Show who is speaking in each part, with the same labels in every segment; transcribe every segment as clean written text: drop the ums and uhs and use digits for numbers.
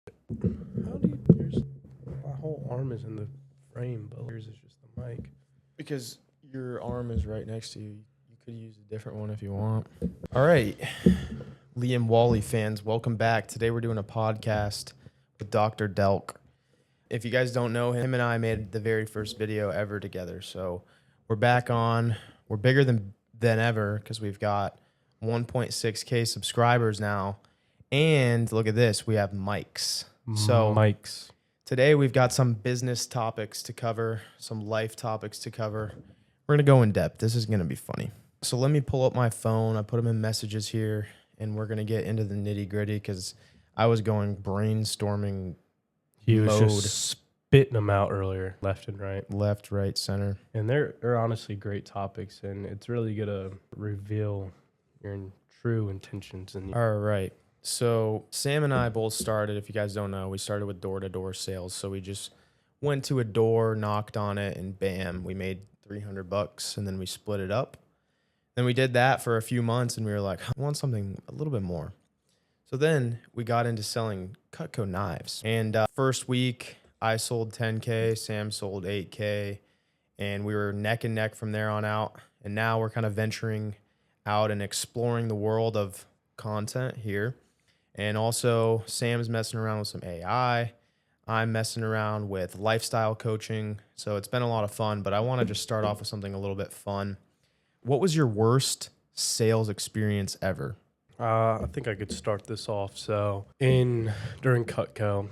Speaker 1: How do you? There's my whole arm is in the frame, but yours is just the mic.
Speaker 2: Because your arm is right next to you. You could use a different one if you want. All right. Liam Wally fans, welcome back. Today we're doing a podcast with Dr. Delk. If you guys don't know him and I made the very first video ever together. So we're back on. We're bigger than ever because we've got 1.6K subscribers now. And look at this, we have mics. So
Speaker 1: Mics.
Speaker 2: today we've got some business topics to cover, some life topics to cover. We're going to go in depth. This is going to be funny. So let me pull up my phone. I put them in messages here, and we're going to get into the nitty gritty because I was going brainstorming
Speaker 1: He was
Speaker 2: mode.
Speaker 1: just spitting them out earlier, left and right.
Speaker 2: Left, right, center.
Speaker 1: And they're honestly great topics, and it's really gonna reveal your true intentions. And
Speaker 2: All right. So Sam and I both started, if you guys don't know, we started with door-to-door sales. So we just went to a door, knocked on it, and bam, we made $300, and then we split it up. Then we did that for a few months, and we were like, I want something a little bit more. So then we got into selling Cutco knives. And first week, I sold 10K, Sam sold 8K, and we were neck and neck from there on out. And now we're kind of venturing out and exploring the world of content here. And also, Sam's messing around with some AI. I'm messing around with lifestyle coaching. So it's been a lot of fun, but I want to just start off with something a little bit fun. What was your worst sales experience ever?
Speaker 1: I think I could start this off. So during Cutco,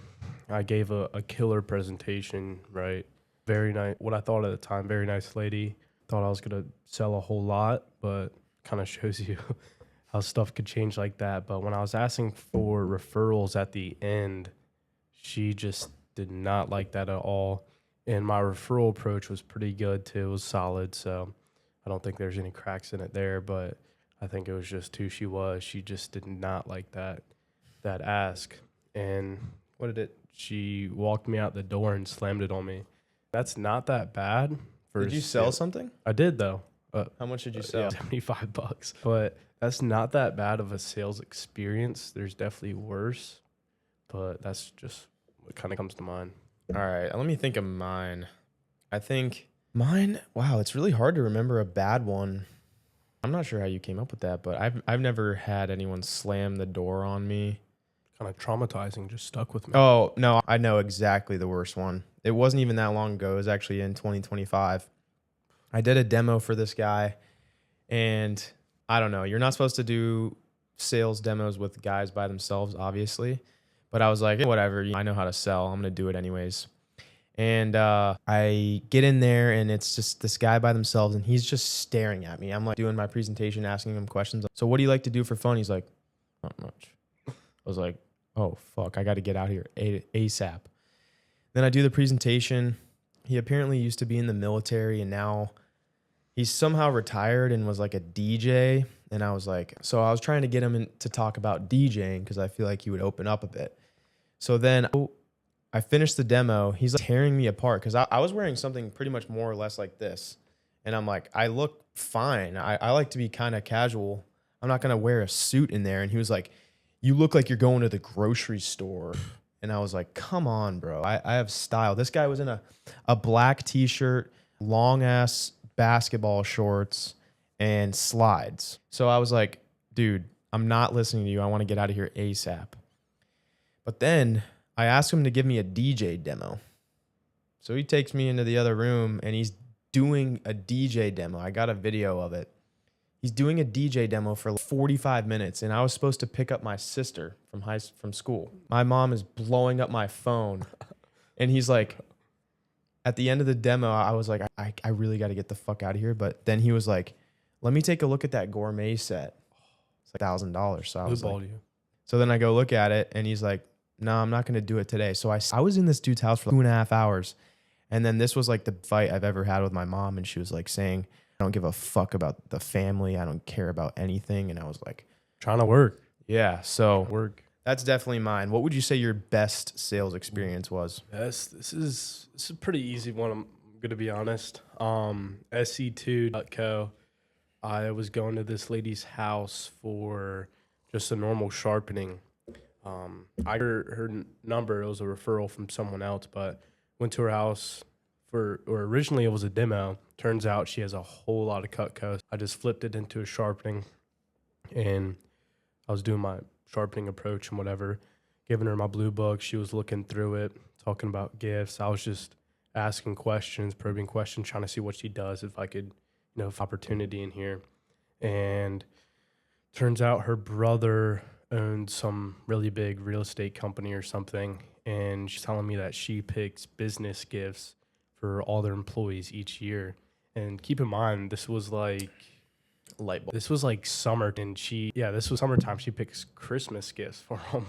Speaker 1: I gave a killer presentation, right? Very nice. What I thought at the time, very nice lady. Thought I was gonna sell a whole lot, but kind of shows you how stuff could change like that. But when I was asking for referrals at the end, she just did not like that at all. And my referral approach was pretty good too. It was solid. So I don't think there's any cracks in it there, but I think it was just who she was. She just did not like that ask. And what did it? She walked me out the door and slammed it on me. That's not that bad.
Speaker 2: Did you sell something?
Speaker 1: I did though.
Speaker 2: How much did you sell?
Speaker 1: Yeah, $75. But that's not that bad of a sales experience. There's definitely worse, but that's just what kind of comes to mind.
Speaker 2: All right, let me think of mine. I think mine, wow, it's really hard to remember a bad one. I'm not sure how you came up with that, but I've never had anyone slam the door on me.
Speaker 1: Kind of traumatizing, just stuck with me.
Speaker 2: Oh, no, I know exactly the worst one. It wasn't even that long ago. It was actually in 2025. I did a demo for this guy, and I don't know. You're not supposed to do sales demos with guys by themselves, obviously. But I was like, whatever, I know how to sell. I'm going to do it anyways. And I get in there, and it's just this guy by themselves, and he's just staring at me. I'm like doing my presentation, asking him questions. So what do you like to do for fun? He's like, not much. I was like, oh, fuck, I got to get out here ASAP. Then I do the presentation. He apparently used to be in the military, and now he's somehow retired and was like a DJ. And I was like, so I was trying to get him to talk about DJing because I feel like he would open up a bit. So then I finished the demo. He's like tearing me apart because I was wearing something pretty much more or less like this. And I'm like, I look fine. I like to be kind of casual. I'm not going to wear a suit in there. And he was like, you look like you're going to the grocery store. And I was like, come on, bro. I have style. This guy was in a black t-shirt, long ass basketball shorts, and slides. So I was like, dude, I'm not listening to you. I want to get out of here ASAP. But then I asked him to give me a DJ demo. So he takes me into the other room, and he's doing a DJ demo. I got a video of it. He's doing a DJ demo for 45 minutes, and I was supposed to pick up my sister from school. My mom is blowing up my phone, and he's like, at the end of the demo, I was like, I really got to get the fuck out of here. But then he was like, let me take a look at that gourmet set. It's like $1,000. So I was like, so then I go look at it, and he's like, no, I'm not going to do it today. So I was in this dude's house for 2.5 hours. And then this was like the fight I've ever had with my mom. And she was like saying, I don't give a fuck about the family. I don't care about anything. And I was like,
Speaker 1: Trying to work.
Speaker 2: yeah, so that's definitely mine. What would you say your best sales experience was?
Speaker 1: Yes, this is a pretty easy one. I'm gonna be honest. SC2.co. I was going to this lady's house for just a normal sharpening. I got her number. It was a referral from someone else, but went to her house or originally it was a demo. Turns out she has a whole lot of Cutco. I just flipped it into a sharpening, and I was doing my sharpening approach and whatever, giving her my blue book. She was looking through it, talking about gifts. I was just asking questions, probing questions, trying to see what she does, if I could, opportunity in here. And turns out her brother owned some really big real estate company or something. And she's telling me that she picks business gifts for all their employees each year. And keep in mind, this was like
Speaker 2: Light bulb.
Speaker 1: this was like summer, and this was summertime. She picks Christmas gifts for them.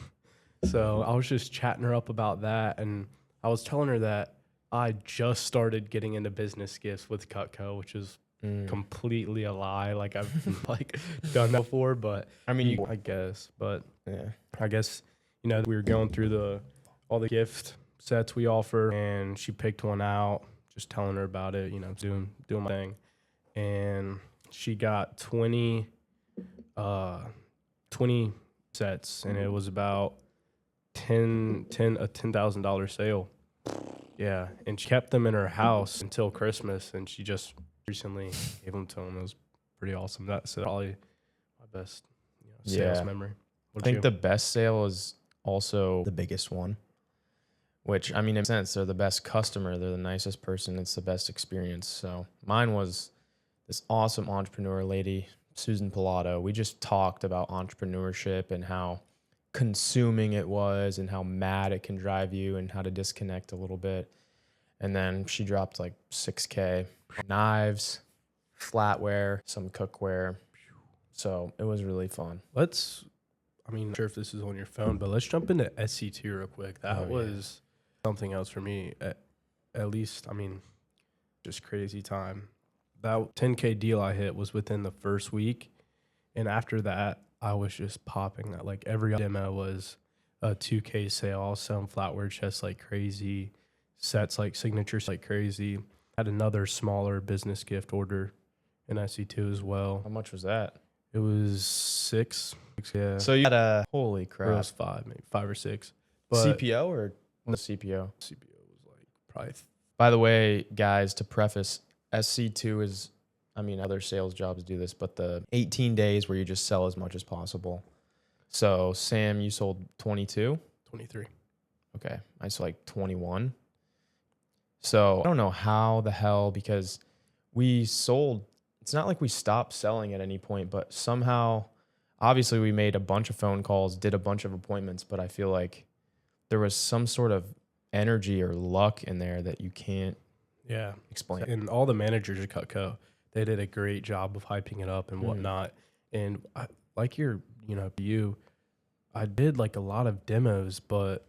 Speaker 1: So I was just chatting her up about that, and I was telling her that I just started getting into business gifts with Cutco, which is completely a lie. Like I've like done that before, but
Speaker 2: I mean,
Speaker 1: I guess, but
Speaker 2: yeah.
Speaker 1: I guess we were going through all the gift sets we offer, and she picked one out. Just telling her about it, doing my thing, and she got 20 sets, and it was about a $10,000 sale. Yeah, and she kept them in her house until Christmas, and she just recently gave them to him. It was pretty awesome. That's probably my best sales memory.
Speaker 2: I think the best sale is also the biggest one, which, I mean, in a sense, they're the best customer. They're the nicest person. It's the best experience. So mine was this awesome entrepreneur lady, Susan Pilato. We just talked about entrepreneurship and how consuming it was and how mad it can drive you and how to disconnect a little bit. And then she dropped like $6K, knives, flatware, some cookware. So it was really fun.
Speaker 1: I'm not sure if this is on your phone, but let's jump into SC2 real quick. That was something else for me. At least, just crazy time. That 10K deal I hit was within the first week. And after that, I was just popping that. Like every demo was a 2K sale. I was selling flatware chests like crazy, sets like signatures like crazy. Had another smaller business gift order in SC2 as well.
Speaker 2: How much was that?
Speaker 1: It was 6. Yeah.
Speaker 2: So you had holy
Speaker 1: Or it
Speaker 2: crap.
Speaker 1: was 5, maybe 5 or 6. But
Speaker 2: CPO or the CPO?
Speaker 1: CPO was like probably.
Speaker 2: By the way, guys, to preface, SC2 is, other sales jobs do this, but the 18 days where you just sell as much as possible. So, Sam, you sold 22?
Speaker 1: 23.
Speaker 2: Okay. I sold like 21. So, I don't know how the hell, because we sold, it's not like we stopped selling at any point, but somehow, obviously, we made a bunch of phone calls, did a bunch of appointments, but I feel like there was some sort of energy or luck in there that you can't explain.
Speaker 1: And all the managers at Cutco, they did a great job of hyping it up and whatnot. And I did like a lot of demos, but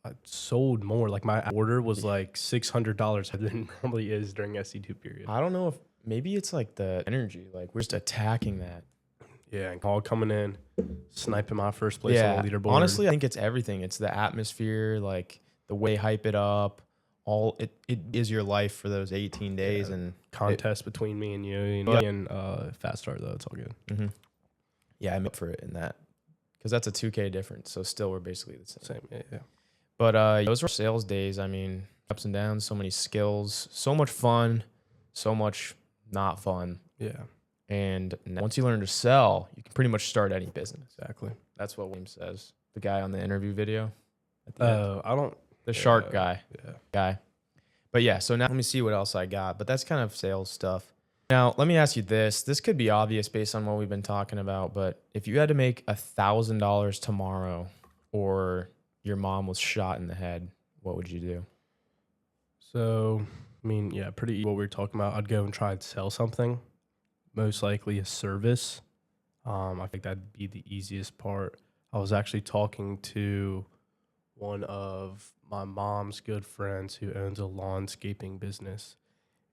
Speaker 1: I sold more. Like my order was like $600 than it normally is during SC2 period.
Speaker 2: I don't know if maybe it's like the energy, like we're just attacking that.
Speaker 1: Yeah, and all coming in, sniping my first place on the leaderboard.
Speaker 2: Honestly, I think it's everything. It's the atmosphere, like the way hype it up. It is your life for those 18 days and
Speaker 1: contest between me and you and fast start though. It's all good.
Speaker 2: Mm-hmm. Yeah, I'm up for it in that because that's a 2K difference. So still we're basically the same.
Speaker 1: Yeah.
Speaker 2: But those were sales days. Ups and downs, so many skills, so much fun, so much not fun.
Speaker 1: Yeah.
Speaker 2: And once you learn to sell, you can pretty much start any business.
Speaker 1: Exactly.
Speaker 2: That's what William says. The guy on the interview video. The shark guy.
Speaker 1: Yeah.
Speaker 2: Guy. But yeah, so now let me see what else I got. But that's kind of sales stuff. Now, let me ask you this. This could be obvious based on what we've been talking about, but if you had to make $1,000 tomorrow or your mom was shot in the head, what would you do?
Speaker 1: So, pretty what we were talking about. I'd go and try and sell something, most likely a service. I think that'd be the easiest part. I was actually talking to one of my mom's good friends who owns a landscaping business.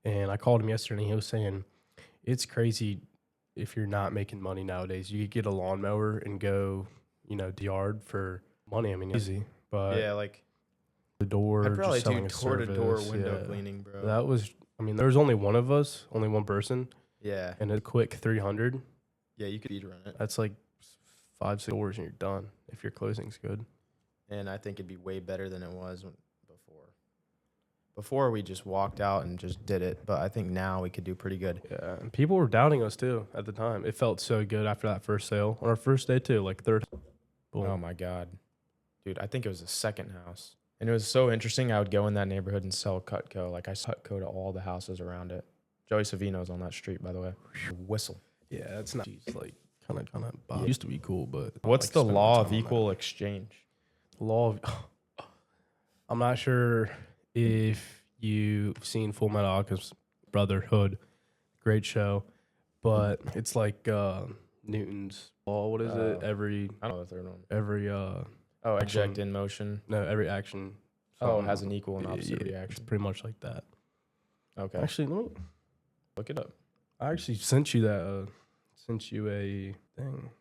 Speaker 1: And I called him yesterday and he was saying, it's crazy if you're not making money nowadays. You could get a lawnmower and go, the yard for money. Easy. But
Speaker 2: yeah, like
Speaker 1: the door,
Speaker 2: I'd probably
Speaker 1: just selling
Speaker 2: do
Speaker 1: a
Speaker 2: door-to-door
Speaker 1: service,
Speaker 2: window cleaning, bro.
Speaker 1: That was, there was only one of us, only one person.
Speaker 2: Yeah.
Speaker 1: And a quick 300.
Speaker 2: Yeah, you could run it.
Speaker 1: That's like 5-6 doors and you're done if your closing's good.
Speaker 2: And I think it'd be way better than it was before. Before we just walked out and just did it, but I think now we could do pretty good.
Speaker 1: Yeah, and people were doubting us too at the time. It felt so good after that first sale on our first day too, like third. Boom.
Speaker 2: Oh my God. Dude, I think it was the second house. And it was so interesting. I would go in that neighborhood and sell Cutco. Like I Cutco to all the houses around it. Joey Savino's on that street, by the way. Whistle.
Speaker 1: Yeah, it's not like kind of used to be cool, but
Speaker 2: What's
Speaker 1: like,
Speaker 2: the
Speaker 1: spend
Speaker 2: law
Speaker 1: my
Speaker 2: of
Speaker 1: time on
Speaker 2: equal exchange?
Speaker 1: that. Law of I'm not sure if you've seen Full Metal Alchemist Brotherhood. Great show, but it's like Newton's law. What is it?
Speaker 2: I don't know the third one.
Speaker 1: Every
Speaker 2: Object in motion.
Speaker 1: no, every action.
Speaker 2: Oh, it has an equal and opposite
Speaker 1: It's
Speaker 2: reaction.
Speaker 1: pretty much like that.
Speaker 2: Okay.
Speaker 1: Actually, let me.
Speaker 2: Look it up.
Speaker 1: I actually sent you that. Sent you a thing,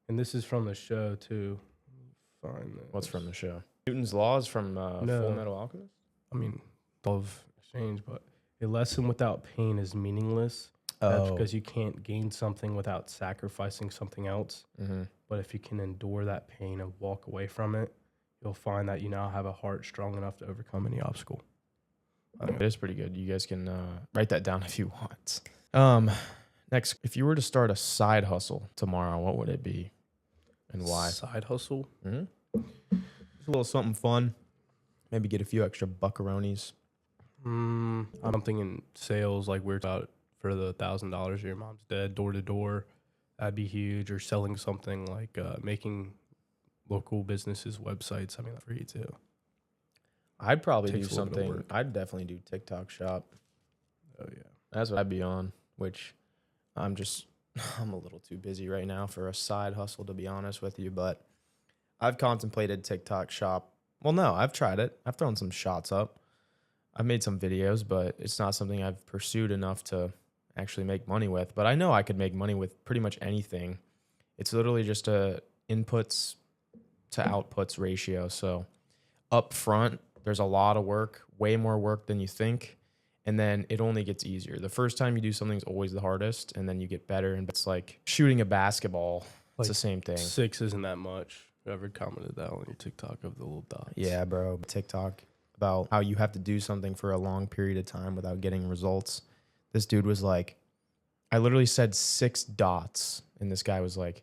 Speaker 1: and this is from the show too. Let me find this.
Speaker 2: What's from the show? Newton's law is from Full Metal Alchemist?
Speaker 1: I mean, of exchange, but a lesson without pain is meaningless. That's because you can't gain something without sacrificing something else.
Speaker 2: Mm-hmm.
Speaker 1: But if you can endure that pain and walk away from it, you'll find that you now have a heart strong enough to overcome any obstacle.
Speaker 2: It is pretty good. You guys can write that down if you want. Next, if you were to start a side hustle tomorrow, what would it be and why?
Speaker 1: Side hustle?
Speaker 2: Mm-hmm. Just a little something fun. Maybe get a few extra buckaroonies.
Speaker 1: I'm thinking sales like we're about for the $1,000 your mom's dead, door to door. That'd be huge. Or selling something like making local businesses websites. I mean, that's free too.
Speaker 2: I'd probably do
Speaker 1: Takes a little bit of
Speaker 2: something.
Speaker 1: work.
Speaker 2: I'd definitely do TikTok shop.
Speaker 1: Oh yeah.
Speaker 2: That's what I'd be on, which I'm a little too busy right now for a side hustle, to be honest with you. But I've contemplated TikTok shop. Well, no, I've tried it. I've thrown some shots up. I've made some videos, but it's not something I've pursued enough to actually make money with. But I know I could make money with pretty much anything. It's literally just a inputs to outputs ratio. So up front, there's a lot of work, way more work than you think. And then it only gets easier. The first time you do something is always the hardest, and then you get better. And it's like shooting a basketball. It's the same thing.
Speaker 1: 6 isn't that much. Whoever commented that on your TikTok of the little dots.
Speaker 2: Yeah, bro. TikTok about how you have to do something for a long period of time without getting results. This dude was like, I literally said 6 dots, and this guy was like,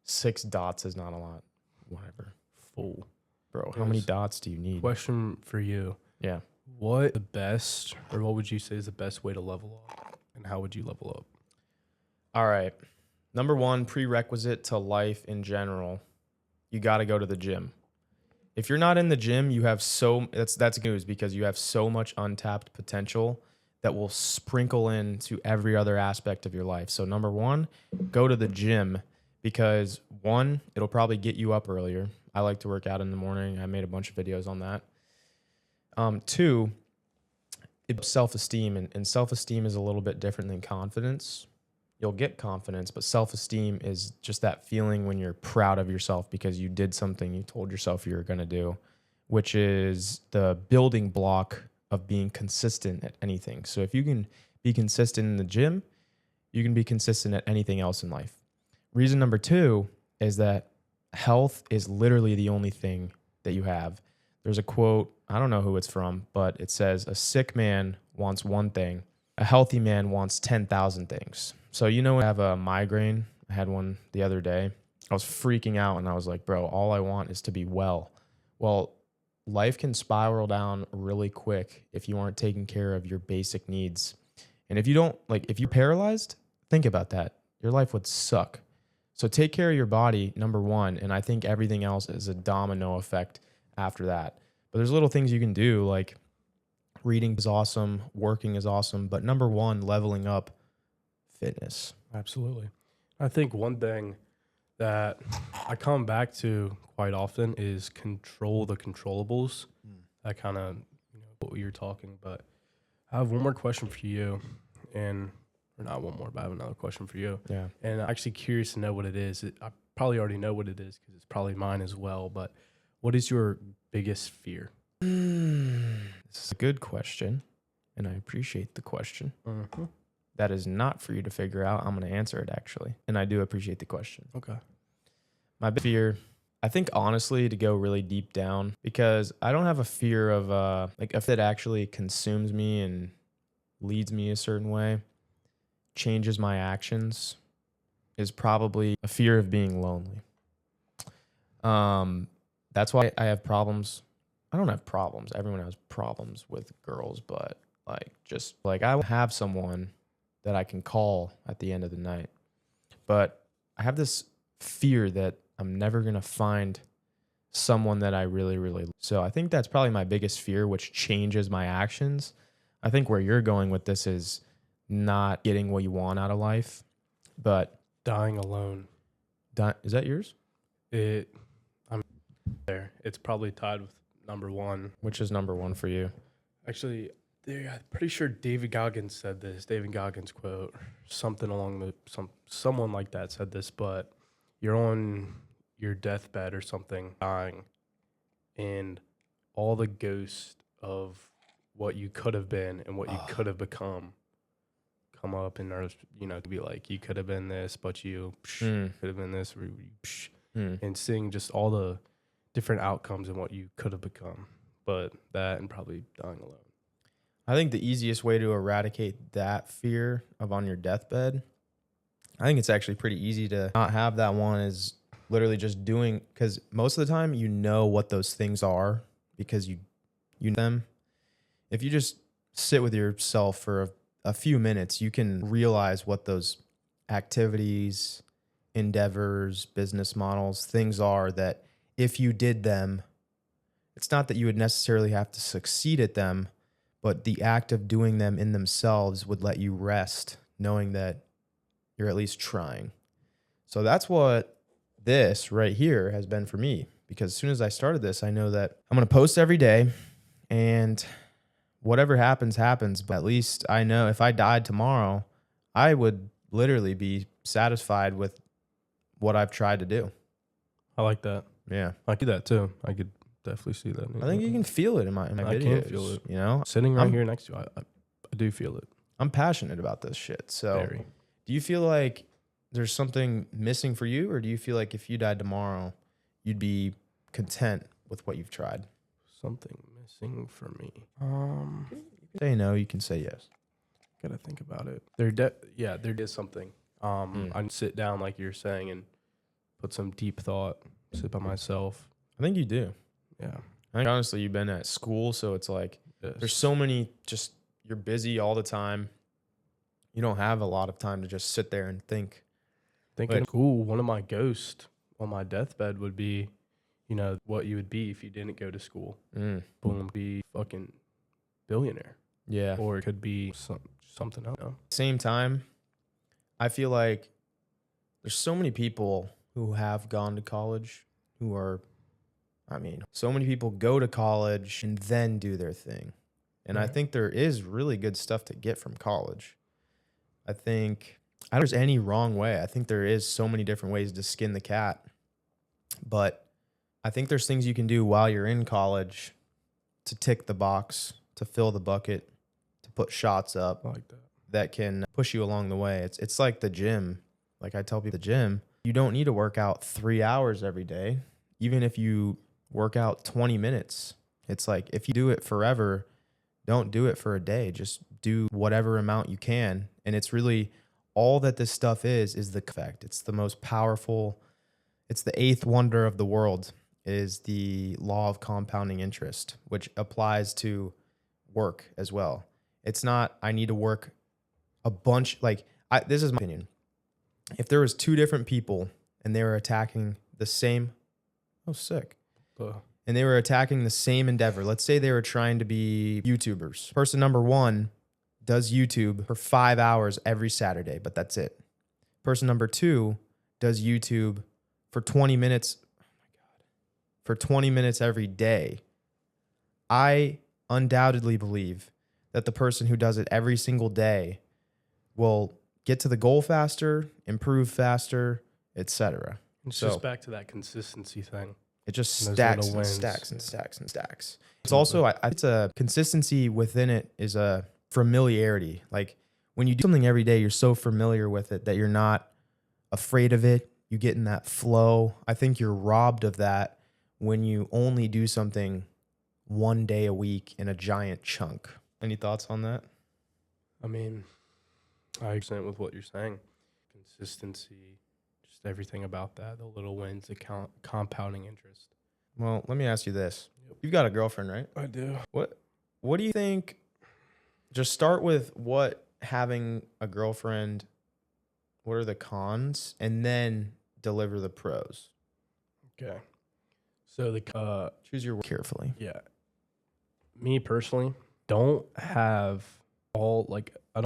Speaker 2: 6 dots is not a lot. Whatever.
Speaker 1: Full.
Speaker 2: Bro, how many dots do you need?
Speaker 1: Question for you.
Speaker 2: Yeah.
Speaker 1: What would you say is the best way to level up? And how would you level up?
Speaker 2: All right. Number 1, prerequisite to life in general. You got to go to the gym. If you're not in the gym, you have that's news because you have so much untapped potential that will sprinkle into every other aspect of your life. So number 1, go to the gym because 1, it'll probably get you up earlier. I like to work out in the morning. I made a bunch of videos on that. 2, it's self-esteem, and self-esteem is a little bit different than confidence. You'll get confidence, but self-esteem is just that feeling when you're proud of yourself because you did something you told yourself you were going to do, which is the building block of being consistent at anything. So if you can be consistent in the gym, you can be consistent at anything else in life. Reason number 2 is that health is literally the only thing that you have. There's a quote, I don't know who it's from, but it says, a sick man wants one thing. A healthy man wants 10,000 things. So, when I have a migraine, I had one the other day. I was freaking out and I was like, bro, all I want is to be well. Well, life can spiral down really quick if you aren't taking care of your basic needs. And if you're paralyzed, think about that. Your life would suck. So take care of your body, number 1. And I think everything else is a domino effect after that. But there's little things you can do, like reading is awesome, working is awesome. But number 1, leveling up, fitness.
Speaker 1: Absolutely. I think one thing that I come back to quite often is control the controllables. That kind of what you're talking. But I have one more question for you, or not one more, but I have another question for you.
Speaker 2: Yeah.
Speaker 1: And I'm actually curious to know what it is. I probably already know what it is because it's probably mine as well. But what is your biggest fear?
Speaker 2: This is a good question, and I appreciate the question.
Speaker 1: Mm-hmm.
Speaker 2: That is not for you to figure out. I'm going to answer it, actually. And I do appreciate the question.
Speaker 1: Okay.
Speaker 2: My big fear, I think honestly, to go really deep down, because I don't have a fear of like if it actually consumes me and leads me a certain way, changes my actions, is probably a fear of being lonely. That's why I have problems. I don't have problems. Everyone has problems with girls, but like just like I have someone that I can call at the end of the night. But I have this fear that I'm never going to find someone that I really, really. So I think that's probably my biggest fear, which changes my actions. I think where you're going with this is not getting what you want out of life, but
Speaker 1: Dying alone.
Speaker 2: is that yours?
Speaker 1: I'm there. It's probably tied with number one.
Speaker 2: Which is number one for you?
Speaker 1: Actually, I'm pretty sure David Goggins said this. David Goggins quote, something along the someone like that said this. But you're on your deathbed or something, dying, and all the ghosts of what you could have been and what you could have become come up and are, to be like, you could have been this, but you could have been this, or and seeing just all the different outcomes and what you could have become. But that and probably dying alone.
Speaker 2: I think the easiest way to eradicate that fear of on your deathbed, I think it's actually pretty easy to not have that one, is literally just doing, because most of the time you know what those things are because you know them. If you just sit with yourself for a few minutes, you can realize what those activities, endeavors, business models, things are that if you did them, it's not that you would necessarily have to succeed at them, but the act of doing them in themselves would let you rest, knowing that you're at least trying. So that's what this right here has been for me, because as soon as I started this, I know that I'm going to post every day, and whatever happens, happens. But at least I know if I died tomorrow, I would literally be satisfied with what I've tried to do.
Speaker 1: I like that.
Speaker 2: Yeah.
Speaker 1: I do that too. I could definitely see that.
Speaker 2: I think you can feel it in my
Speaker 1: I
Speaker 2: videos.
Speaker 1: can feel it.
Speaker 2: You know,
Speaker 1: Sitting right here next to you, I do feel it.
Speaker 2: I'm passionate about this shit. So
Speaker 1: Very.
Speaker 2: do you feel like there's something missing for you, or do you feel like if you died tomorrow, you'd be content with what you've tried?
Speaker 1: Something missing for me.
Speaker 2: You can say no, you can say yes.
Speaker 1: Gotta think about it. There is something. I'd sit down like you're saying and put some deep thought, sit by myself.
Speaker 2: I think you do.
Speaker 1: Yeah.
Speaker 2: I think honestly, you've been at school, so it's like there's so many, just you're busy all the time. You don't have a lot of time to just sit there and think.
Speaker 1: Thinking, cool, one of my ghosts on my deathbed would be, what you would be if you didn't go to school. Boom, be fucking billionaire.
Speaker 2: Yeah.
Speaker 1: Or it could be something else.
Speaker 2: Same time, I feel like there's so many people who have gone to college who are, so many people go to college and then do their thing. And I think there is really good stuff to get from college. I don't think there's any wrong way. I think there is so many different ways to skin the cat. But I think there's things you can do while you're in college to tick the box, to fill the bucket, to put shots up.
Speaker 1: I like that.
Speaker 2: That can push you along the way. It's like the gym. Like I tell people, the gym, you don't need to work out 3 hours every day. Even if you work out 20 minutes, it's like if you do it forever, don't do it for a day. Just do whatever amount you can. And it's really all that this stuff is the effect. It's the most powerful. It's the eighth wonder of the world, is the law of compounding interest, which applies to work as well. It's not, I need to work a bunch. This is my opinion. If there was two different people and they were attacking the same, and they were attacking the same endeavor. Let's say they were trying to be YouTubers. Person number one does YouTube for 5 hours every Saturday, but that's it. Person number two does YouTube for 20 minutes. For 20 minutes every day. I undoubtedly believe that the person who does it every single day will get to the goal faster, improve faster, etc.
Speaker 1: It's just back to that consistency thing.
Speaker 2: It just stacks and stacks and stacks and stacks. It's also, it's a consistency within it is a familiarity. Like when you do something every day, you're so familiar with it that you're not afraid of it. You get in that flow. I think you're robbed of that when you only do something one day a week in a giant chunk. Any thoughts on that?
Speaker 1: I mean, I agree with what you're saying. Consistency, just everything about that, the little wins, the compounding interest.
Speaker 2: Well, let me ask you this.
Speaker 1: Yep.
Speaker 2: You've got a girlfriend, right?
Speaker 1: I do.
Speaker 2: What do you think? Just start with what having a girlfriend, what are the cons, and then deliver the pros.
Speaker 1: Okay. So
Speaker 2: Choose your word carefully.
Speaker 1: yeah, me personally don't have a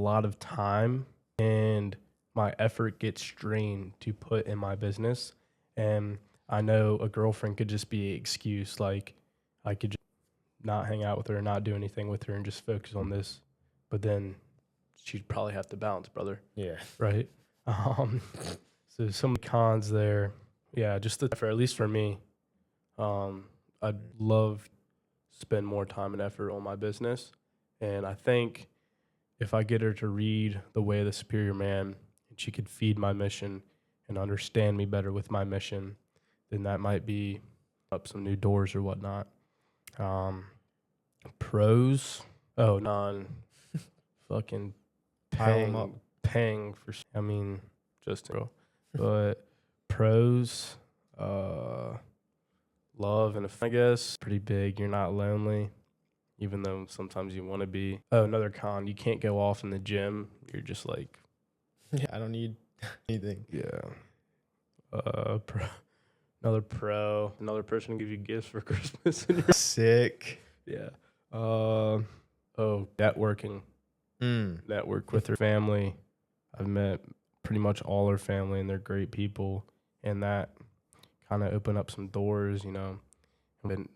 Speaker 1: lot of time, and my effort gets strained to put in my business. And I know a girlfriend could just be an excuse. Like, I could just not hang out with her, not do anything with her, and just focus on this. But then she'd probably have to balance, brother.
Speaker 2: Yeah.
Speaker 1: Right? So some cons there. Yeah, just the effort, at least for me. I'd love to spend more time and effort on my business. And I think if I get her to read The Way of the Superior Man, and she could feed my mission and understand me better with my mission, then that might be up some new doors or whatnot. Pros, fucking
Speaker 2: Pile 'em up.
Speaker 1: paying for. I mean, just but pros, love and I guess pretty big. You're not lonely, even though sometimes you want to be. Oh, another con: you can't go off in the gym. You're just like,
Speaker 2: Yeah, I don't need anything.
Speaker 1: yeah. Another person to give you gifts for Christmas. And
Speaker 2: Sick.
Speaker 1: yeah. Networking. Network with her family. I've met pretty much all her family, and they're great people, and that kind of opened up some doors, and then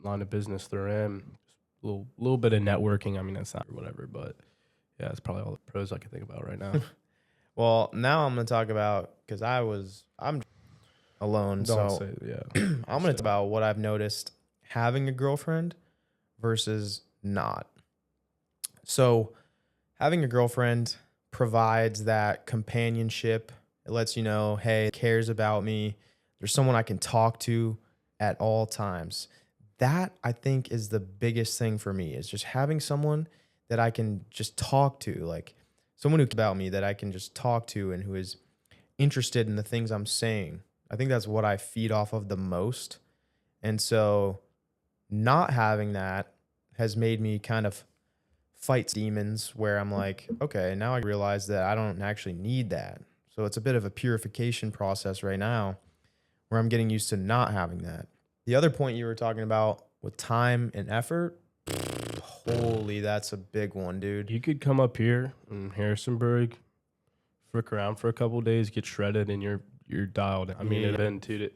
Speaker 1: line of business they're in. Just little bit of networking. I mean, that's not whatever, but yeah, it's probably all the pros I can think about right now.
Speaker 2: Well, now I'm going to talk about, because I'm alone.
Speaker 1: Don't
Speaker 2: So
Speaker 1: say yeah.
Speaker 2: I'm going to talk about what I've noticed having a girlfriend versus not. So having a girlfriend provides that companionship. It lets you know, hey, cares about me. There's someone I can talk to at all times. That, I think, is the biggest thing for me, is just having someone that I can just talk to, like someone who cares about me that I can just talk to and who is interested in the things I'm saying. I think that's what I feed off of the most. And so not having that has made me kind of fight demons where I'm like, okay, now I realize that I don't actually need that. So it's a bit of a purification process right now where I'm getting used to not having that. The other point you were talking about with time and effort, holy, that's a big one, dude.
Speaker 1: You could come up here in Harrisonburg, frick around for a couple of days, get shredded, and you're dialed. I mean, it's been 2 days.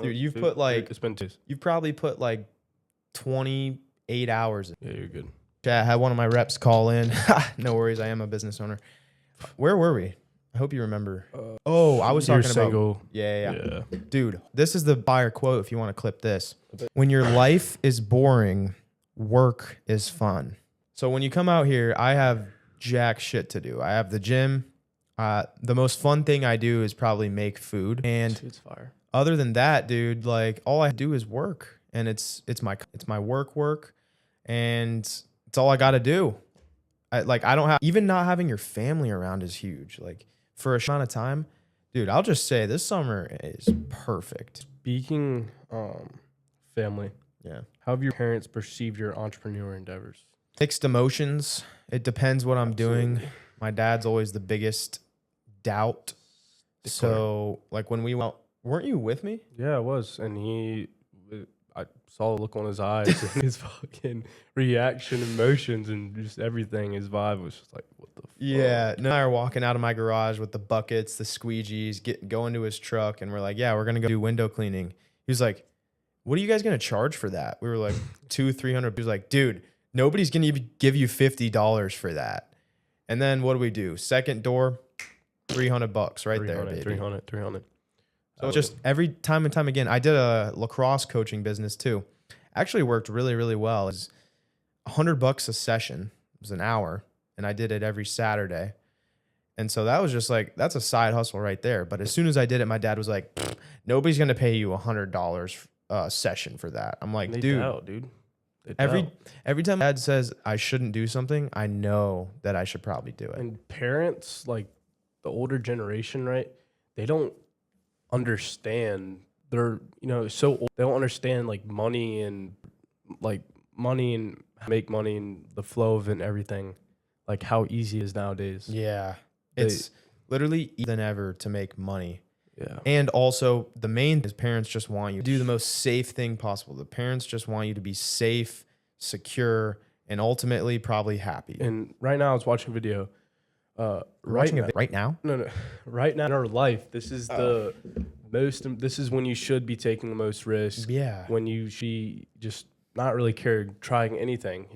Speaker 2: Dude, it's
Speaker 1: been 2 days.
Speaker 2: You've probably put like 28 hours in.
Speaker 1: Yeah, you're good.
Speaker 2: Yeah, I had one of my reps call in. No worries, I am a business owner. Where were we? I hope you remember. I was
Speaker 1: You're
Speaker 2: talking
Speaker 1: single.
Speaker 2: about. Yeah. Dude, this is the buyer quote if you want to clip this. When your life is boring, work is fun. So when you come out here, I have jack shit to do. I have the gym. The most fun thing I do is probably make food. And
Speaker 1: It's fire.
Speaker 2: other than that, dude, like all I do is work. And it's my work. And it's all I got to do. I don't have, even not having your family around is huge. Like for a short amount of time, dude, I'll just say this summer is perfect.
Speaker 1: Speaking family,
Speaker 2: Yeah.
Speaker 1: how have your parents perceived your entrepreneur endeavors?
Speaker 2: Mixed emotions. It depends what I'm doing.
Speaker 1: Absolutely.
Speaker 2: My dad's always the biggest doubt. So like when we went, weren't you with me?
Speaker 1: Yeah, I was, and I saw the look on his eyes and his fucking reaction, emotions, and just everything. His vibe was just like, what the fuck?
Speaker 2: Yeah. No, I are walking out of my garage with the buckets, the squeegees, going to his truck, and we're like, yeah, we're gonna go do window cleaning. He was like, what are you guys gonna charge for that? We were like, $200-300. He was like, dude, nobody's gonna give you $50 for that. And then what do we do? Second door, $300 right there, baby.
Speaker 1: 300.
Speaker 2: So just every time and time again, I did a lacrosse coaching business too. Actually worked really, really well. It was $100 a session. It was an hour, and I did it every Saturday. And so that was just like, that's a side hustle right there. But as soon as I did it, my dad was like, nobody's going to pay you $100 session for that. I'm like,
Speaker 1: They
Speaker 2: dude,
Speaker 1: doubt, dude. They
Speaker 2: every
Speaker 1: doubt.
Speaker 2: every time my dad says I shouldn't do something, I know that I should probably do it.
Speaker 1: And parents, like the older generation, right? They don't understand. They're, so old. They don't understand like money and make money and the flow of it and everything, like how easy it is nowadays.
Speaker 2: Yeah. It's literally easier than ever to make money.
Speaker 1: Yeah.
Speaker 2: And also, the main thing is parents just want you to do the most safe thing possible. The parents just want you to be safe, secure, and ultimately probably happy.
Speaker 1: And right now I was watching a video.
Speaker 2: Right now?
Speaker 1: No. Right now in our life, this is the most. This is when you should be taking the most risk.
Speaker 2: Yeah.
Speaker 1: When you should be just not really trying anything.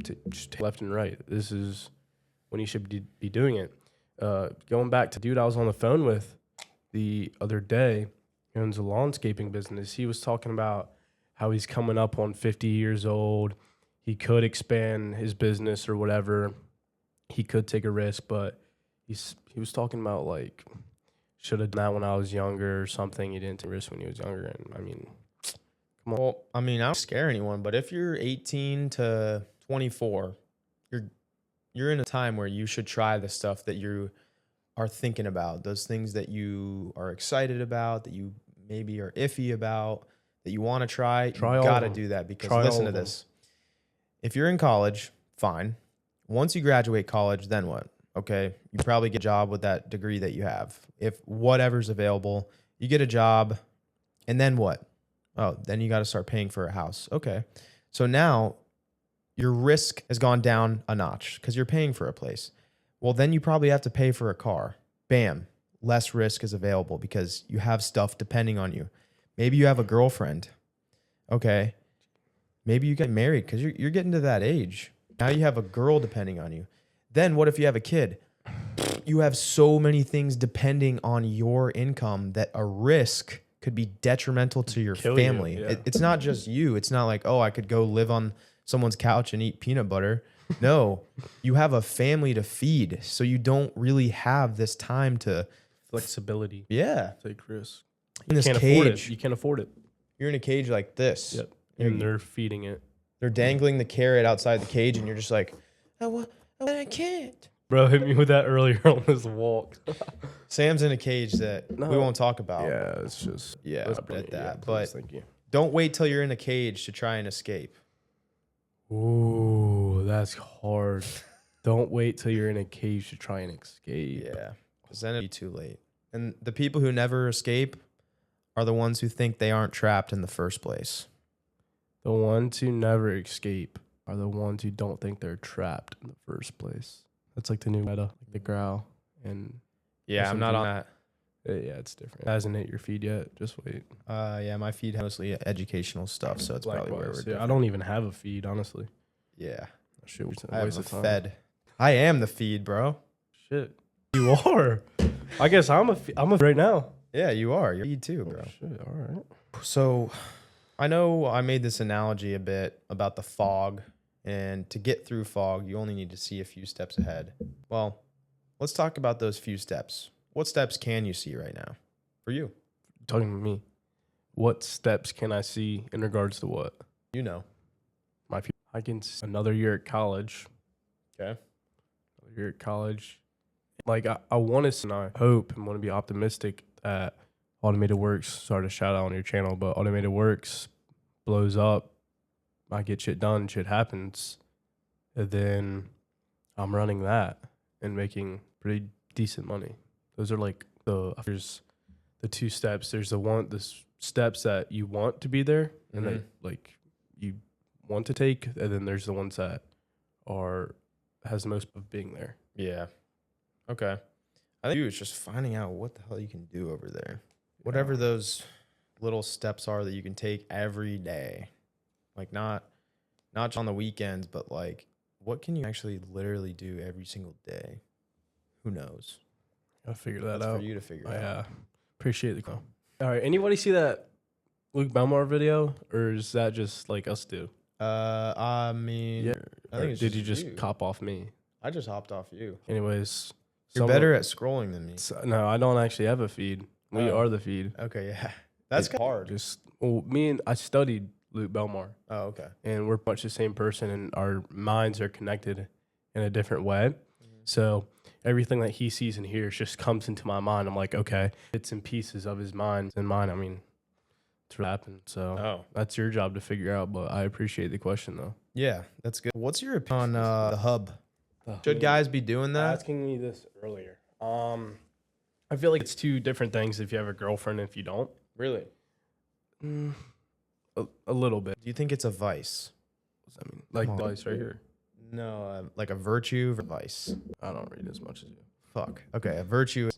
Speaker 1: To just take left and right. This is when you should be doing it. Going back to dude I was on the phone with the other day, he owns a landscaping business. He was talking about how he's coming up on 50 years old. He could expand his business or whatever. He could take a risk, but he was talking about like should have done that when I was younger or something. He didn't take a risk when he was younger. And I mean, come on.
Speaker 2: Well, I mean, I don't scare anyone, but if you're 18 to 24, you're in a time where you should try the stuff that you are thinking about, those things that you are excited about, that you maybe are iffy about, that you want to try. You got to do that because listen to this. If you're in college, fine. Once you graduate college, then what? Okay, you probably get a job with that degree that you have. If whatever's available, you get a job, and then what? Oh, then you got to start paying for a house. Okay, so now your risk has gone down a notch because you're paying for a place. Well, then you probably have to pay for a car. Bam, less risk is available because you have stuff depending on you. Maybe you have a girlfriend. Okay, maybe you get married because you're getting to that age. Now you have a girl depending on you. Then what if you have a kid? You have so many things depending on your income that a risk could be detrimental to your family.
Speaker 1: Yeah.
Speaker 2: It's not just you. It's not like, oh, I could go live on someone's couch and eat peanut butter. No, you have a family to feed. So you don't really have this time to
Speaker 1: Flexibility.
Speaker 2: Yeah.
Speaker 1: Take risks.
Speaker 2: In this
Speaker 1: Can't afford it.
Speaker 2: cage.
Speaker 1: You can't afford it.
Speaker 2: You're in a cage like this.
Speaker 1: Yep. And they're feeding it.
Speaker 2: They're dangling the carrot outside the cage and you're just like, I can't.
Speaker 1: Bro hit me with that earlier on this walk.
Speaker 2: Sam's in a cage that we won't talk about.
Speaker 1: Yeah, it's just
Speaker 2: Yeah, at that.
Speaker 1: Yeah,
Speaker 2: but
Speaker 1: thank you.
Speaker 2: don't wait till you're in a cage to try and escape.
Speaker 1: Ooh, that's hard. Don't wait till you're in a cage to try and escape.
Speaker 2: Yeah, because then it'll be too late. And the people who never escape are the ones who think they aren't trapped in the first place.
Speaker 1: The ones who never escape are the ones who don't think they're trapped in the first place. That's like the new meta, like the growl. And
Speaker 2: Yeah, I'm not on that.
Speaker 1: yeah, it's different. It hasn't hit your feed yet. Just wait.
Speaker 2: Yeah, my feed has mostly educational stuff, so it's probably where we're
Speaker 1: Yeah,
Speaker 2: different.
Speaker 1: I don't even have a feed, honestly.
Speaker 2: Yeah,
Speaker 1: Shit,
Speaker 2: I have a fed. I am the feed, bro.
Speaker 1: Shit, you are. I guess I'm a right now.
Speaker 2: Yeah, you are. You're a feed too, bro.
Speaker 1: Oh, shit, all right.
Speaker 2: So I know I made this analogy a bit about the fog, and to get through fog, you only need to see a few steps ahead. Well, let's talk about those few steps. What steps can you see right now for you?
Speaker 1: Talking to me. What steps can I see in regards to what?
Speaker 2: You know.
Speaker 1: I can see another year at college.
Speaker 2: Okay.
Speaker 1: Another year at college. Like I want to, and I hope and want to be optimistic that Automated Works, sorry to shout out on your channel, but Automated Works blows up. I get shit done, shit happens. And then I'm running that and making pretty decent money. Those are like there's the two steps. There's the steps that you want to be there and that like you want to take, and then there's the ones that has the most of being there.
Speaker 2: Yeah. Okay. I think it's just finding out what the hell you can do over there. Whatever those little steps are that you can take every day. Like not just on the weekends, but like what can you actually literally do every single day? Who knows?
Speaker 1: I'll figure that
Speaker 2: That's
Speaker 1: out.
Speaker 2: for you to figure out.
Speaker 1: Yeah. Appreciate the call. All right. Anybody see that Luke Belmar video, or is that just like us two?
Speaker 2: I mean,
Speaker 1: Yeah.
Speaker 2: I think it's
Speaker 1: did you
Speaker 2: just
Speaker 1: just
Speaker 2: you.
Speaker 1: cop off me?
Speaker 2: I just hopped off you.
Speaker 1: Anyways,
Speaker 2: You're better at scrolling than me.
Speaker 1: No, I don't actually have a feed. We
Speaker 2: Oh.
Speaker 1: are the feed.
Speaker 2: Okay, yeah. That's hard.
Speaker 1: I studied Luke Belmar,
Speaker 2: Oh, okay.
Speaker 1: and we're much the same person, and our minds are connected in a different way. So everything that he sees and hears just comes into my mind. I'm like, okay, bits and pieces of his mind and mine. I mean, it's what happened. So that's your job to figure out. But I appreciate the question, though.
Speaker 2: Yeah, that's good. What's your opinion on the hub? Should guys be doing that?
Speaker 1: Asking me this earlier. I feel like it's two different things if you have a girlfriend and if you don't.
Speaker 2: Really?
Speaker 1: A little bit.
Speaker 2: Do you think it's a vice?
Speaker 1: What does that mean? Like the vice right here.
Speaker 2: No, like a virtue or vice.
Speaker 1: I don't read as much as you.
Speaker 2: Fuck. Okay, a virtue is,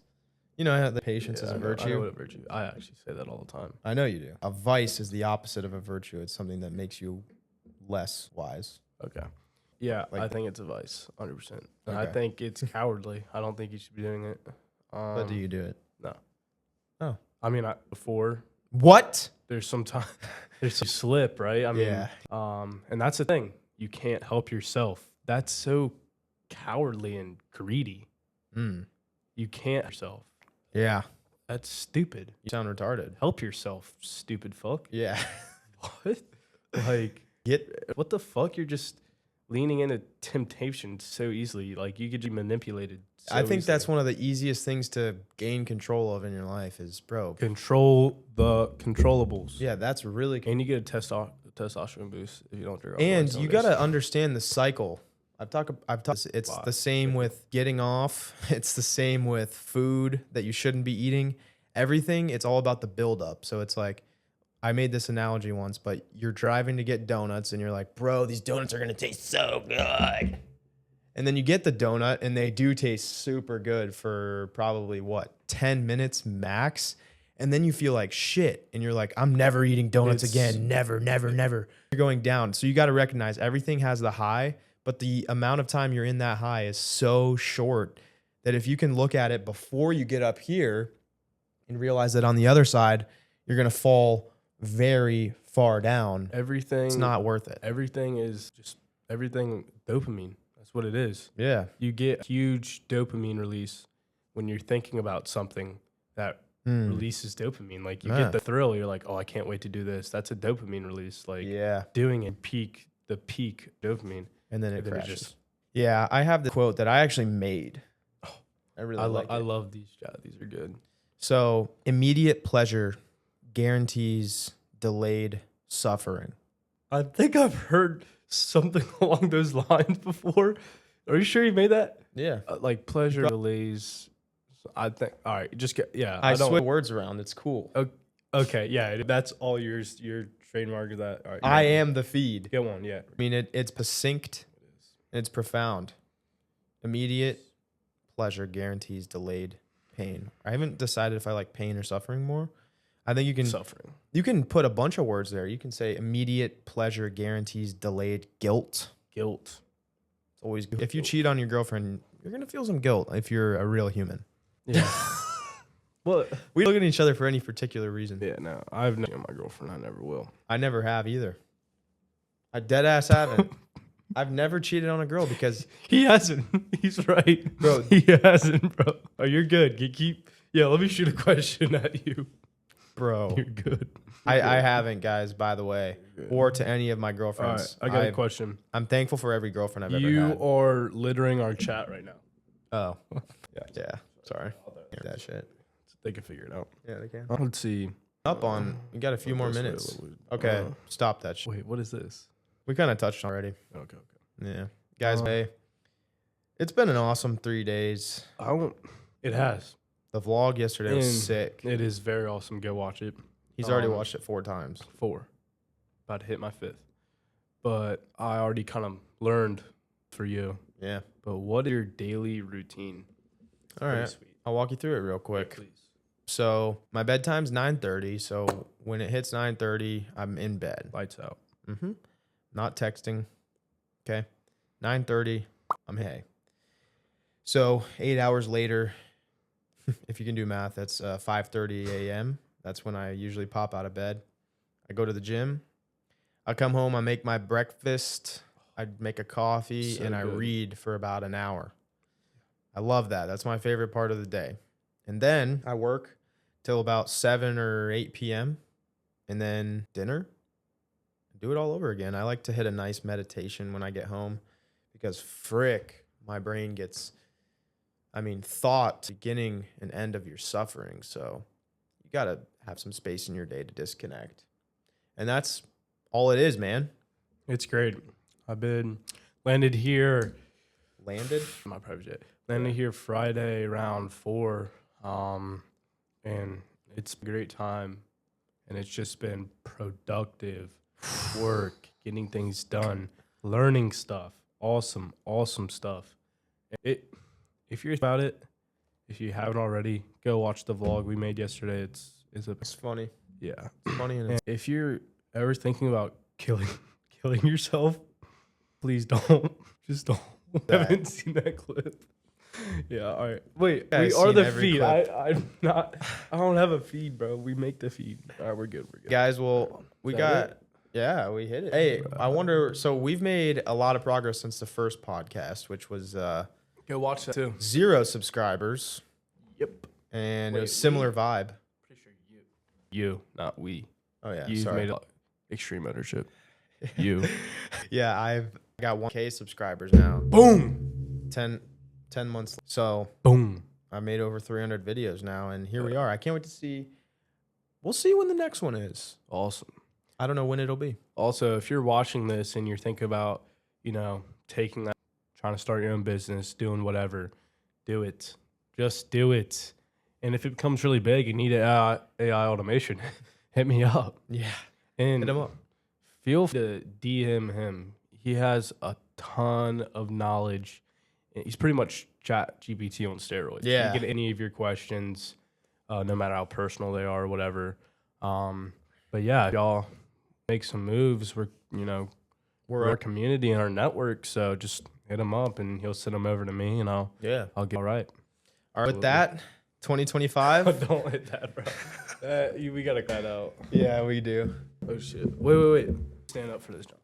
Speaker 2: you know, the patience is a virtue.
Speaker 1: I know what a virtue. I actually say that all the time.
Speaker 2: I know you do. A vice is the opposite of a virtue. It's something that makes you less wise.
Speaker 1: Okay. Yeah,
Speaker 2: Like-
Speaker 1: I think it's a vice, 100%. And I
Speaker 2: Okay.
Speaker 1: think it's cowardly. I don't think you should be doing it.
Speaker 2: But do you do it?
Speaker 1: No.
Speaker 2: Oh.
Speaker 1: I mean, before
Speaker 2: What?
Speaker 1: there's some time, there's some slip, right? I mean,
Speaker 2: Yeah.
Speaker 1: and that's the thing. You can't help yourself. That's so cowardly and greedy.
Speaker 2: Mm.
Speaker 1: You can't help yourself.
Speaker 2: Yeah.
Speaker 1: That's stupid.
Speaker 2: You sound retarded.
Speaker 1: Help yourself, stupid fuck.
Speaker 2: Yeah.
Speaker 1: What? Like,
Speaker 2: Get
Speaker 1: what the fuck? You're just leaning into temptation so easily. Like, you could be manipulated. So
Speaker 2: I think
Speaker 1: easily.
Speaker 2: that's one of the easiest things to gain control of in your life is, bro.
Speaker 1: Control the controllables.
Speaker 2: Yeah, that's really.
Speaker 1: And you get a testosterone boost if you don't drink.
Speaker 2: And you got to understand the cycle. I've talked. It's
Speaker 1: Wow.
Speaker 2: the same with getting off. It's the same with food that you shouldn't be eating. Everything. It's all about the buildup. So it's like, I made this analogy once, but you're driving to get donuts and you're like, bro, these donuts are gonna taste so good. And then you get the donut and they do taste super good for probably 10 minutes max. And then you feel like shit. And you're like, I'm never eating donuts again. Never, never, never. You're going down. So you got to recognize everything has the high, but the amount of time you're in that high is so short that if you can look at it before you get up here and realize that on the other side, you're going to fall very far down.
Speaker 1: Everything.
Speaker 2: It's not worth it.
Speaker 1: Everything is just dopamine. That's what it is.
Speaker 2: Yeah.
Speaker 1: You get huge dopamine release when you're thinking about something that releases dopamine. Like you get the thrill. You're like, oh, I can't wait to do this. That's a dopamine release. Like doing it the peak dopamine.
Speaker 2: And then it crashes. Yeah. I have the quote that I actually made.
Speaker 1: Oh,
Speaker 2: I really like it.
Speaker 1: I love these. Yeah, these are good.
Speaker 2: So immediate pleasure guarantees delayed suffering.
Speaker 1: I think I've heard something along those lines before. Are you sure you made that?
Speaker 2: Yeah.
Speaker 1: Like pleasure delays. I think. All right, just get. Yeah,
Speaker 2: I switch words around. It's cool.
Speaker 1: Okay, yeah, that's all yours. Your trademark is that. All right,
Speaker 2: I am the feed.
Speaker 1: Get one, yeah.
Speaker 2: I mean, it's succinct. And it's profound. Immediate pleasure guarantees delayed pain. I haven't decided if I like pain or suffering more. I think you can
Speaker 1: Suffering.
Speaker 2: You can put a bunch of words there. You can say immediate pleasure guarantees delayed guilt.
Speaker 1: Guilt.
Speaker 2: It's always good. If you cheat on your girlfriend, you're gonna feel some guilt if you're a real human.
Speaker 1: Yeah. Well,
Speaker 2: we look at each other for any particular reason.
Speaker 1: Yeah, no, I've never my girlfriend. I never will.
Speaker 2: I never have either. I dead ass haven't. I've never cheated on a girl because
Speaker 1: he hasn't. He's right,
Speaker 2: bro.
Speaker 1: He hasn't, bro. Oh, you're good. You keep. Yeah, let me shoot a question at you,
Speaker 2: bro.
Speaker 1: You're good.
Speaker 2: I haven't, guys. By the way, or to any of my girlfriends.
Speaker 1: All right, I got a question.
Speaker 2: I'm thankful for every girlfriend I've ever had.
Speaker 1: You are littering our chat right now.
Speaker 2: Oh,
Speaker 1: Yeah.
Speaker 2: Sorry. That shit.
Speaker 1: They can figure it out.
Speaker 2: Yeah, they can.
Speaker 1: Let's see.
Speaker 2: Up on. We got a few more minutes. Okay, stop that shit.
Speaker 1: Wait, what is this?
Speaker 2: We kind of touched on already.
Speaker 1: Okay.
Speaker 2: Yeah, guys. Hey, it's been an awesome 3 days.
Speaker 1: It has.
Speaker 2: The vlog yesterday was sick.
Speaker 1: It is very awesome. Go watch it.
Speaker 2: He's already watched it 4 times.
Speaker 1: 4. About to hit my 5th. But I already kind of learned for you.
Speaker 2: Yeah.
Speaker 1: But what is your daily routine?
Speaker 2: All right.
Speaker 1: Sweet.
Speaker 2: I'll walk you through it real quick.
Speaker 1: Yeah, please.
Speaker 2: So my bedtime's 9:30. So when it hits 9:30, I'm in bed.
Speaker 1: Lights out.
Speaker 2: Mm-hmm. Not texting. Okay. 9:30, I'm hey. So 8 hours later, if you can do math, that's 5:30 a.m. That's when I usually pop out of bed. I go to the gym. I come home. I make my breakfast. I make a coffee, and I read for about an hour. I love that. That's my favorite part of the day. And then I work till about 7 or 8 p.m. and then dinner. Do it all over again. I like to hit a nice meditation when I get home because frick, my brain gets, thought, beginning and end of your suffering. So you got to have some space in your day to disconnect. And that's all it is, man.
Speaker 1: It's great. I've been landed here.
Speaker 2: Landed?
Speaker 1: My private jet. Landed here Friday around 4. And it's a great time. And it's just been productive work, getting things done, learning stuff. Awesome stuff. If you're about it, if you haven't already, go watch the vlog we made yesterday. It's
Speaker 2: funny.
Speaker 1: Yeah.
Speaker 2: It's funny. And
Speaker 1: And if you're ever thinking about killing yourself, please don't. Just don't. I haven't seen that clip. Yeah, all right. Wait,
Speaker 2: Yeah,
Speaker 1: we
Speaker 2: I've
Speaker 1: are
Speaker 2: seen
Speaker 1: the
Speaker 2: every
Speaker 1: feed.
Speaker 2: clip.
Speaker 1: I'm not. I don't have a feed, bro. We make the feed. All right, we're good.
Speaker 2: guys, well, we
Speaker 1: Is
Speaker 2: got,
Speaker 1: that it?
Speaker 2: yeah, we hit it. Hey, I wonder, so we've made a lot of progress since the first podcast, which was
Speaker 1: Go watch that too.
Speaker 2: 0 subscribers,
Speaker 1: Yep.
Speaker 2: and it
Speaker 1: Wait,
Speaker 2: was similar vibe.
Speaker 1: Pretty sure you, not we.
Speaker 2: Oh, yeah,
Speaker 1: You've
Speaker 2: sorry.
Speaker 1: made extreme ownership. You.
Speaker 2: Yeah, I've got 1K subscribers now.
Speaker 1: Boom.
Speaker 2: 10 months. So
Speaker 1: Boom.
Speaker 2: I made over 300 videos now, and here we are. I can't wait to see. We'll see when the next one is.
Speaker 1: Awesome.
Speaker 2: I don't know when it'll be.
Speaker 1: Also, if you're watching this and you're thinking about, taking that, trying to start your own business, doing whatever, do it. Just do it. And if it becomes really big and need AI automation, hit me up.
Speaker 2: Yeah.
Speaker 1: And
Speaker 2: Hit him up.
Speaker 1: feel free to DM him. He has a ton of knowledge. He's pretty much Chat GPT on steroids.
Speaker 2: Yeah.
Speaker 1: You get any of your questions, no matter how personal they are or whatever. But yeah, y'all make some moves. We're a community in our network, so just hit him up and he'll send them over to me, and I'll get all right.
Speaker 2: All right, with that, 2025.
Speaker 1: Don't hit that, bro. We gotta cut out.
Speaker 2: Yeah, we do.
Speaker 1: Oh shit! Wait. Stand up for this, John.